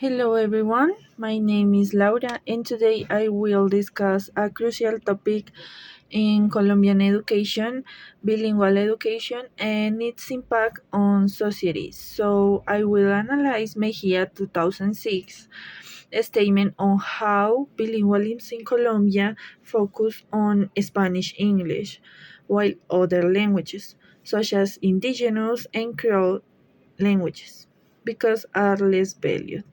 Hello everyone, my name is Laura and today I will discuss a crucial topic in Colombian education, bilingual education, and its impact on society. So I will analyze Mejia 2006 a statement on how bilingualism in Colombia focus on Spanish English, while other languages, such as indigenous and Creole languages, because are less valued.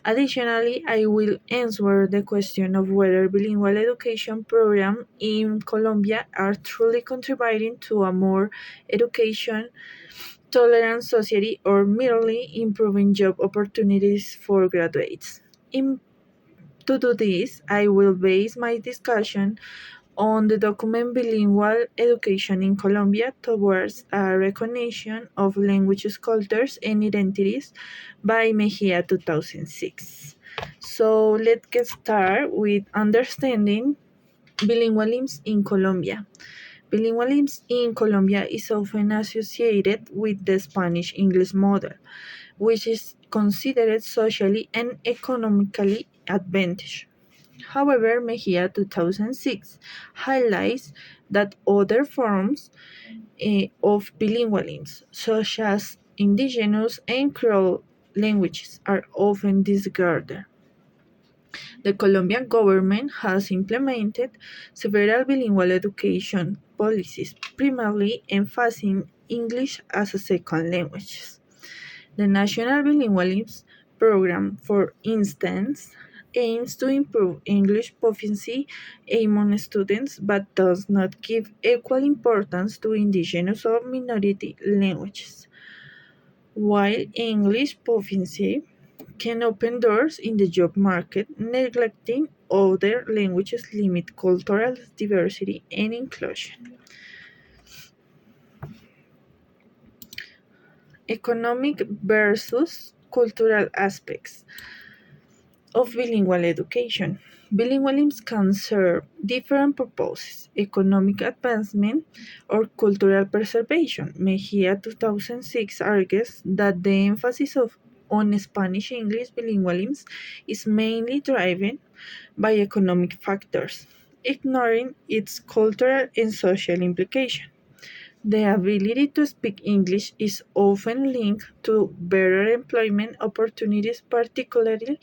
Additionally, I will answer the question of whether bilingual education programs in Colombia are truly contributing to a more education tolerant society or merely improving job opportunities for graduates. To do this, I will base my discussion on the document Bilingual Education in Colombia Towards a Recognition of Languages, Cultures, and Identities by Mejia 2006. So let's get started with understanding bilingualism in Colombia. Bilingualism in Colombia is often associated with the Spanish English model, which is considered socially and economically advantageous. However, Mejia 2006 highlights that other forms of bilingualism, such as indigenous and Creole languages, are often discarded. The Colombian government has implemented several bilingual education policies, primarily emphasizing English as a second language. The National Bilingualism Program, for instance, aims to improve English proficiency among students but does not give equal importance to indigenous or minority languages. While English proficiency can open doors in the job market, neglecting other languages limit cultural diversity and inclusion. Economic versus cultural aspects of bilingual education. Bilingualism can serve different purposes: economic advancement or cultural preservation. Mejia 2006 argues that the emphasis on Spanish English bilingualism is mainly driven by economic factors, ignoring its cultural and social implications. The ability to speak English is often linked to better employment opportunities, particularly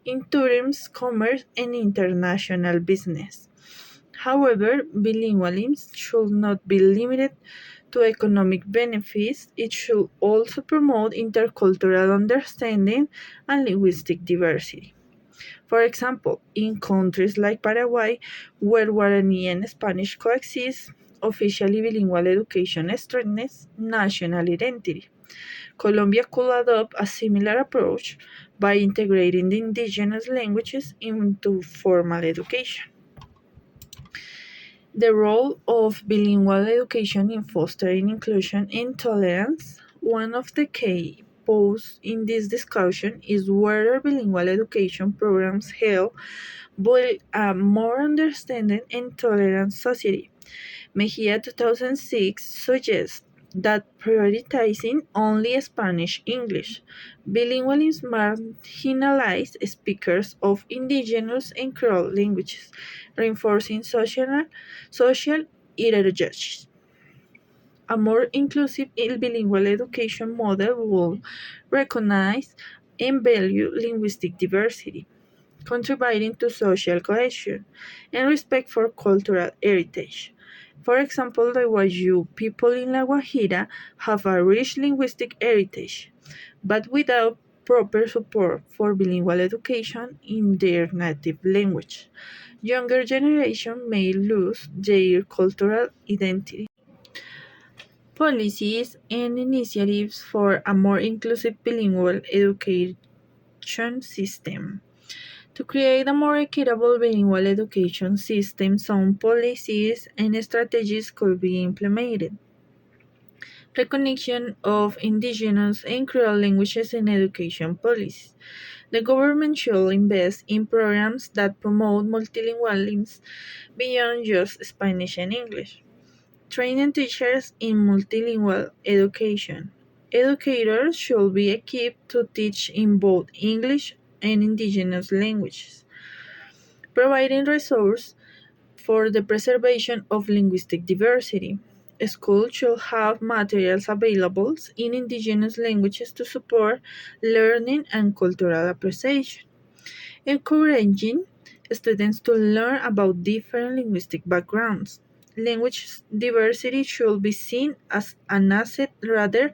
in tourism, commerce, and international business. However, bilingualism should not be limited to economic benefits, it should also promote intercultural understanding and linguistic diversity. For example, in countries like Paraguay, where Guarani and Spanish coexist, officially bilingual education strengthens national identity. Colombia could adopt a similar approach by integrating the indigenous languages into formal education. The role of bilingual education in fostering inclusion and tolerance. One of the key posts in this discussion is whether bilingual education programs help build a more understanding and tolerant society. Mejia 2006 suggests that prioritizing only Spanish English bilingualism marginalizes speakers of indigenous and Creole languages, reinforcing social hierarchies. A more inclusive bilingual education model will recognize and value linguistic diversity, contributing to social cohesion and respect for cultural heritage. For example, the Wayuu people in La Guajira have a rich linguistic heritage, but without proper support for bilingual education in their native language, younger generations may lose their cultural identity. Policies and initiatives for a more inclusive bilingual education system. To create a more equitable bilingual education system, some policies and strategies could be implemented. Recognition of indigenous and Creole languages in education policies. The government should invest in programs that promote multilingualism beyond just Spanish and English. Training teachers in multilingual education. Educators should be equipped to teach in both English and indigenous languages, providing resources for the preservation of linguistic diversity. Schools should have materials available in indigenous languages to support learning and cultural appreciation, encouraging students to learn about different linguistic backgrounds. Language diversity should be seen as an asset rather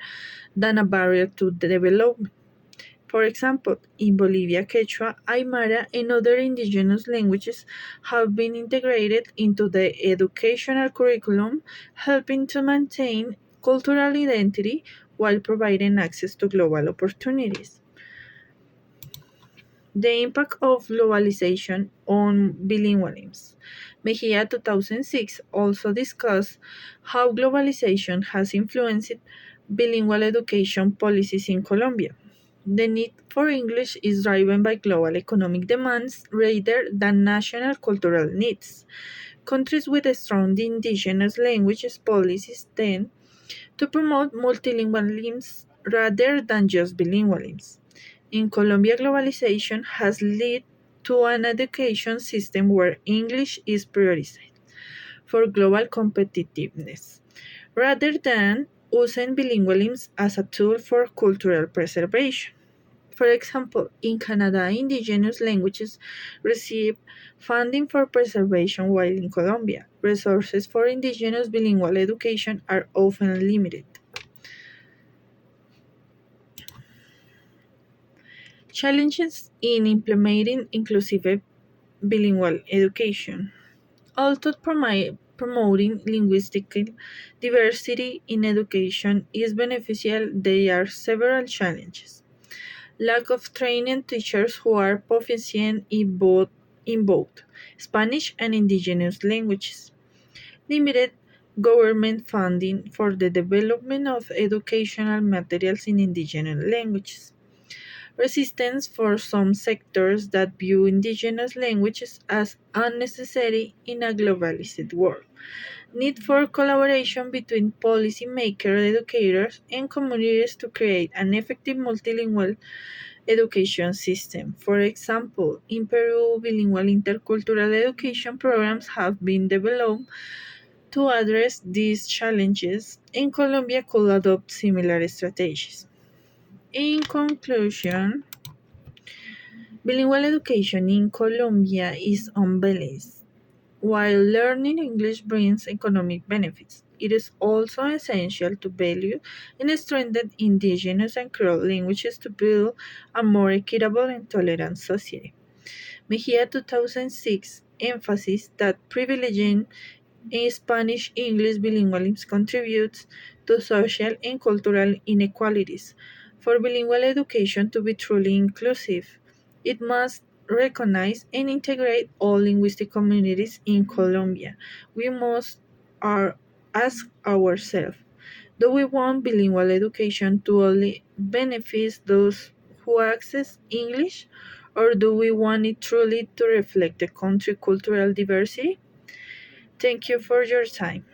than a barrier to development. For example, in Bolivia, Quechua, Aymara, and other indigenous languages have been integrated into the educational curriculum, helping to maintain cultural identity while providing access to global opportunities. The impact of globalization on bilingualism. Mejia 2006 also discussed how globalization has influenced bilingual education policies in Colombia. The need for English is driven by global economic demands rather than national cultural needs. Countries with strong indigenous languages policies tend to promote multilingualism rather than just bilingualism. In Colombia, globalization has led to an education system where English is prioritized for global competitiveness, rather than using bilingualism as a tool for cultural preservation. For example, in Canada, indigenous languages receive funding for preservation, while in Colombia, resources for indigenous bilingual education are often limited. Challenges in implementing inclusive bilingual education. Although promoting linguistic diversity in education is beneficial, there are several challenges. Lack of trained teachers who are proficient in both Spanish and indigenous languages. Limited government funding for the development of educational materials in indigenous languages. Resistance for some sectors that view indigenous languages as unnecessary in a globalized world. Need for collaboration between policymakers, educators, and communities to create an effective multilingual education system. For example, in Peru, bilingual intercultural education programs have been developed to address these challenges, and Colombia could adopt similar strategies. In conclusion, bilingual education in Colombia is unbalanced. While learning English brings economic benefits, it is also essential to value and strengthen indigenous and Creole languages to build a more equitable and tolerant society. Mejia 2006 emphasized that privileging Spanish English bilingualism contributes to social and cultural inequalities. For bilingual education to be truly inclusive, it must recognize and integrate all linguistic communities in Colombia. We must ask ourselves, do we want bilingual education to only benefit those who access English, or do we want it truly to reflect the country's cultural diversity? Thank you for your time.